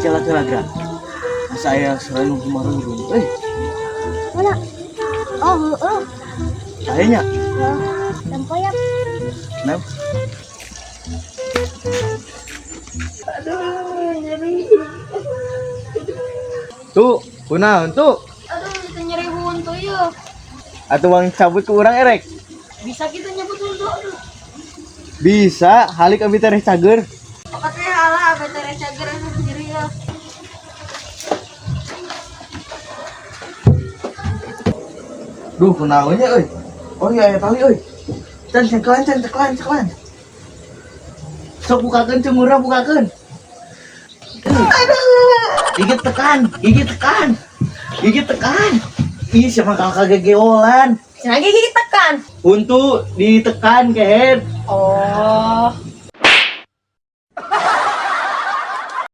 cala-cala gerak. Saya selalu marurun. Mana? Oh, Kayaknya. ya. Tempoyak. Nah, Aduh, nyeri. tuh, kunaon tuh? Aduh, kita nyeri huntu yuk. Atau uang cabut ke orang erek? Bisa kita nyebut huntu. Aduh. Bisa, halik abi tereh cager. Katanya halah, betul cager nyeri ya. Duh, kunaonnya euy. Oh iya, tali euy. Can ceklan. Sok bukakeun cemurah bukakeun. Gigi tekan. Ih, siapa kakak gegeolan. Lagi kita tekan. Untuk ditekan ke head.